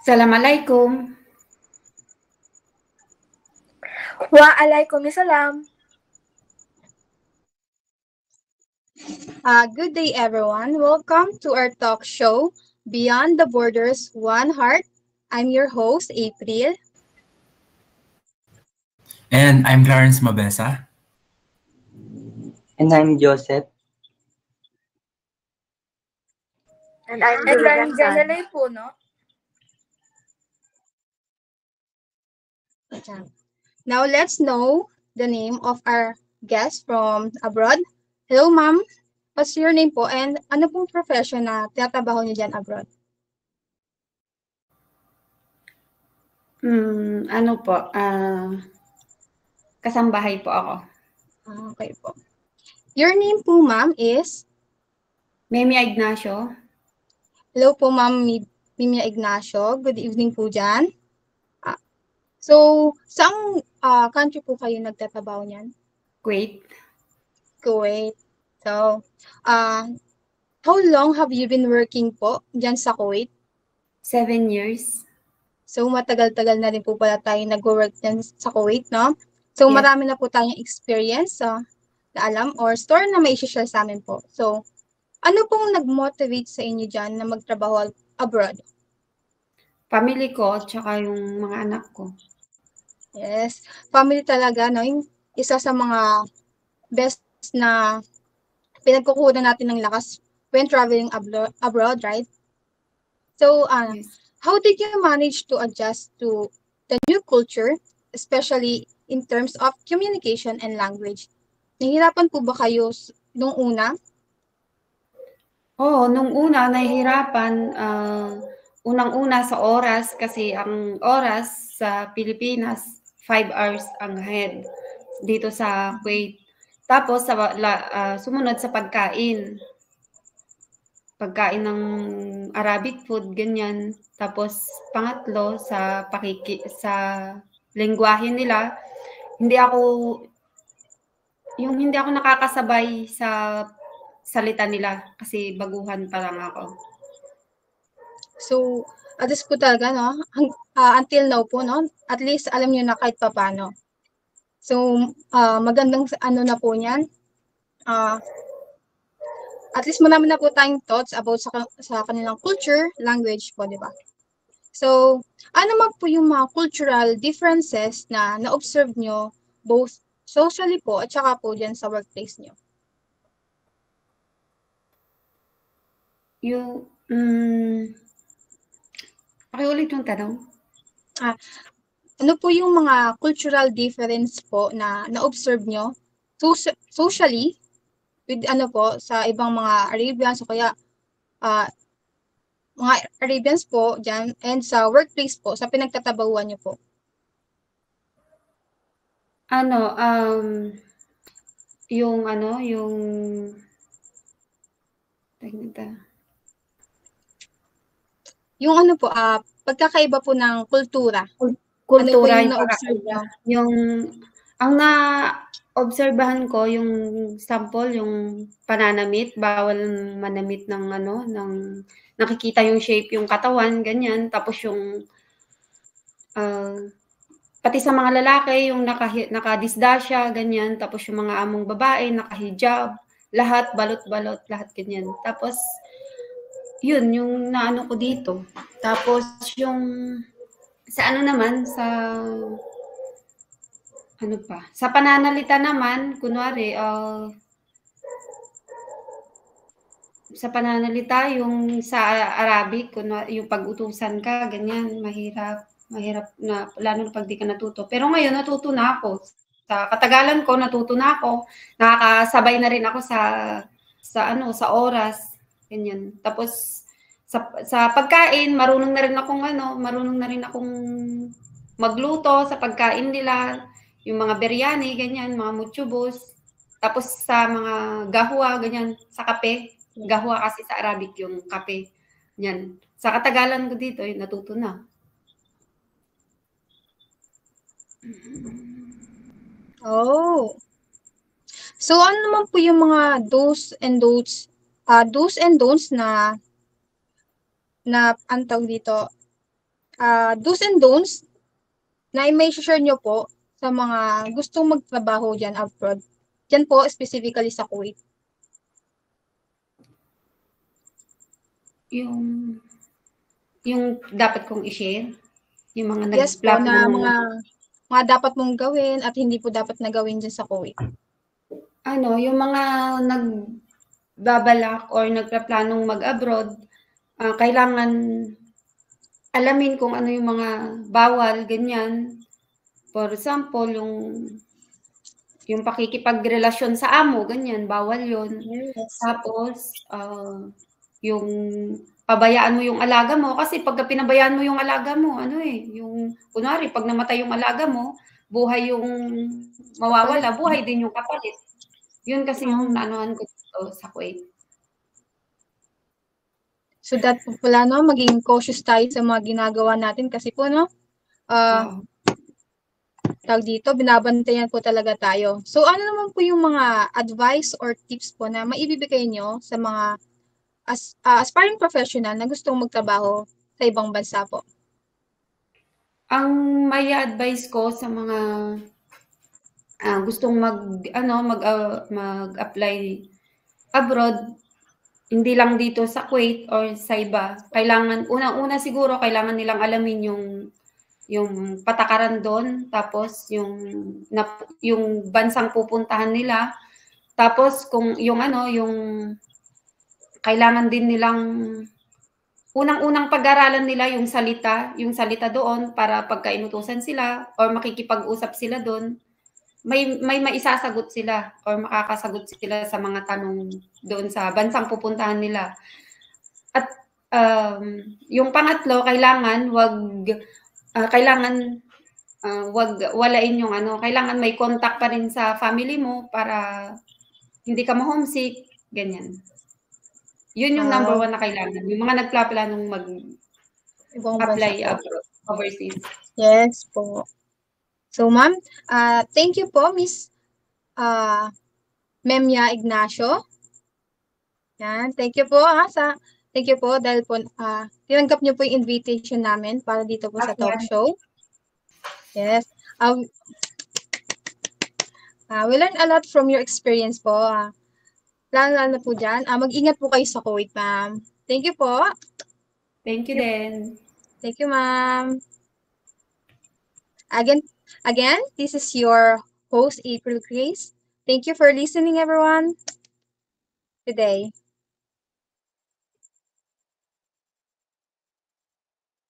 Assalamualaikum. Waalaikumsalam. Good day, everyone. Welcome to our talk show, Beyond the Borders, One Heart. I'm your host, April. And I'm Clarence Mabesa. And I'm Joseph. And I'm Janelay Puno. Now let's know the name of our guest from abroad. Hello, ma'am. What's your name po? And ano pong profession na tinatrabaho niyo dyan abroad? Ano po, kasambahay po ako. Okay po. Your name po, ma'am, is? Memia Ignacio. Hello po, ma'am Memia Ignacio. Good evening po dyan. So, saang country po kayo nagtatrabaho niyan? Kuwait. Kuwait. So, how long have you been working po dyan sa Kuwait? 7 years. So, matagal-tagal na rin po pala tayo nag-work dyan sa Kuwait, no? So, Yes. Marami na po tayong experience na alam or story na may share sa amin po. So, ano pong nag-motivate sa inyo dyan na magtrabaho abroad? Family ko, tsaka yung mga anak ko. Yes, family talaga, no? Yung isa sa mga best na pinagkukunan natin ng lakas when traveling abroad, right? So, Yes. how did you manage to adjust to the new culture, especially in terms of communication and language? Nahihirapan po ba kayo nung una? Oo, nung una, nahihirapan. Unang-una sa oras, kasi ang oras sa Pilipinas, 5 hours ang ahead dito sa Kuwait. Tapos, sumunod sa pagkain. Pagkain ng Arabic food, ganyan. Tapos, pangatlo, sa lengguwahe nila, hindi ako nakakasabay sa salita nila kasi baguhan pa lang ako. So, at least po talaga, no? Until now po, no? At least alam niyo na kahit paano. So, magandang ano na po niyan. At least marami na po tayong thoughts about sa kanilang culture, language po, di ba? So, ano man po yung mga cultural differences na na-observe nyo both socially po at saka po dyan sa workplace nyo? Pakiulit yung tanong. Ano po yung mga cultural difference po na na-observe nyo socially with ano po sa ibang mga Arabians o kaya mga Arabians po dyan and sa workplace po, sa pinagtatabahuan nyo po? Yung ano po, pagkakaiba po ng kultura. Kultura, ano po yung na-observe nyo? Ang na-obserbahan ko, yung sample, yung pananamit, bawal manamit ng nakikita yung shape, yung katawan, ganyan. Tapos yung, pati sa mga lalaki, yung nakadisdasya, ganyan. Tapos yung mga among babae, nakahijab, lahat, balot-balot, lahat ganyan. Tapos, yun, yung naano ko dito. Tapos yung, sa pananalita naman, kunwari, sa pananalita, yung sa Arabic, kunwari, yung pag-utusan ka, ganyan, mahirap na, lalo na pag di ka natuto. Pero ngayon, natuto na ako. Sa katagalan ko, natuto na ako. Nakakasabay na rin ako sa oras, ganyan. Tapos, sa pagkain, marunong na rin akong magluto sa pagkain nila, yung mga biryani, ganyan, mga mutchubos. Tapos sa mga gahwa, ganyan, sa kape. Gahwa kasi sa Arabic yung kape. Yan. Sa katagalan ko dito, natuto na. Oh. So, ano naman po yung mga do's and don'ts na ang tawag dito, do's and don'ts na may share nyo po sa mga gustong magtrabaho dyan abroad. Dyan po, specifically sa Kuwait. Yung dapat kong i-share? Yung mga Yes po, nagplano na ng mga dapat mong gawin at hindi po dapat na gawin dyan sa Kuwait. yung mga nagbabalak or nagpaplanong mag-abroad, kailangan alamin kung ano yung mga bawal, ganyan. For example, yung pakikipagrelasyon sa amo, ganyan, bawal yun. Yes. Tapos, yung pabayaan mo yung alaga mo, kasi pagka pinabayaan mo yung alaga mo, yung, kunwari, pag namatay yung alaga mo, buhay yung mawawala, buhay din yung kapalit. Yun kasi yung naanuhan ko dito sa Kuwait. So that po pala, no, maging cautious tayo sa mga ginagawa natin kasi po, no, tawag dito, binabantayan po talaga tayo. So ano naman po yung mga advice or tips po na maibibigay nyo sa mga aspiring professional na gustong magtrabaho sa ibang bansa po? Ang may advice ko sa mga gustong mag-apply abroad, hindi lang dito sa Kuwait or sa iba, kailangan, unang-una siguro, kailangan nilang alamin yung patakaran doon, tapos yung bansang pupuntahan nila, tapos kung yung kailangan din nilang unang-unang pag-aralan nila yung salita doon para pagka inutusan sila or makikipag-usap sila doon, may maisasagot sila or makakasagot sila sa mga tanong doon sa bansang pupuntahan nila. At yung pangatlo, kailangan wag walain yung kailangan may contact pa rin sa family mo para hindi ka ma-homesick, ganyan. Yun yung number one na kailangan. Yung mga nagpaplanong mag-apply abroad, overseas. Yes po. So, ma'am, thank you po, Miss Memia Ignacio. Yan, thank you po thank you po dahil po tinanggap niyo po yung invitation namin para dito po sa talk show. Yes. We learned a lot from your experience po. Lalo po dyan. Mag-ingat po kayo sa Kuwait, ma'am. Thank you po. Thank you din. Thank you, ma'am. Again, this is your host, April Grace. Thank you for listening, everyone, today.